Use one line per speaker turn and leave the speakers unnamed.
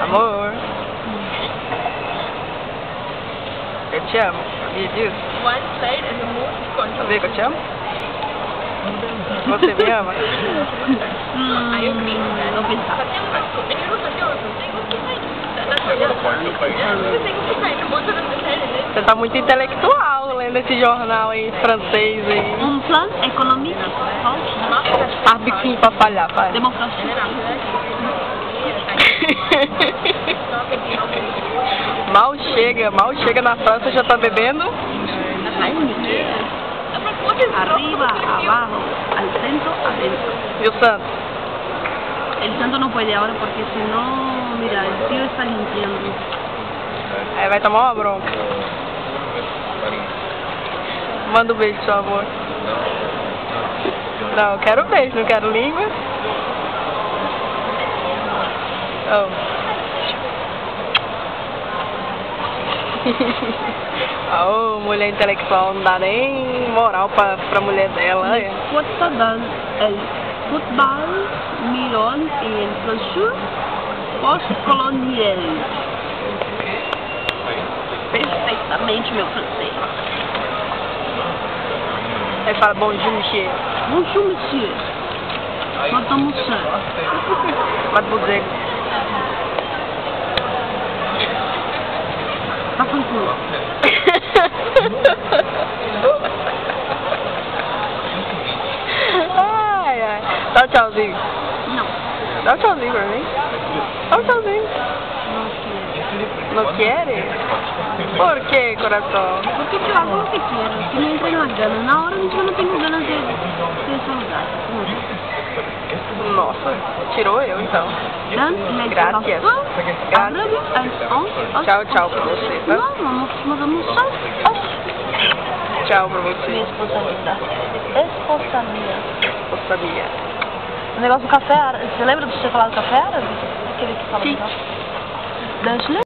Amor. Eu te amo. Sabia disso? Sabia que eu te amo? Você me ama?
Não pensava.
Você tá muito intelectual lendo esse jornal aí, francês aí.
Um plano econômico falso.
Arbiquinho pra falhar, pai.
Democracia.
Mal chega na França, já tá bebendo?
Arriba, abajo, al centro, adentro.
E o Santos?
El santo no puede ahora porque si no, mira, el tío está limpiando.
Aí vai tomar uma bronca. Manda um beijo, por favor. Não, eu quero beijo, não quero língua. Oh. Oh, mulher intelectual, não dá nem moral pra mulher dela. É.
El futebol melhor em francês pós-colonial. Perfeitamente meu francês.
Aí fala bonjour, monsieur.
Bonjour, monsieur. Madame Moussin.
Mademoiselle.
Tá tranquilo.
Ai, ai. Dá um tchauzinho.
Não.
Dá um tchauzinho pra mim. Dá um tchauzinho.
Não
Não quer? Por que, coração?
porque eu hago lo que quiero, que me entre las ganas. Na hora yo no tengo ganas de saludar.
Nossa, tirou eu então. Gracias. Tchau, tchau pra você, tá?
Não, vamos almoçar.
Tchau pra você.
Minha esposa linda. Esposa minha.
Esposa minha.
O negócio do café árabe. Você lembra de você falar do café árabe? Aquele que fala.
Sim.
Danche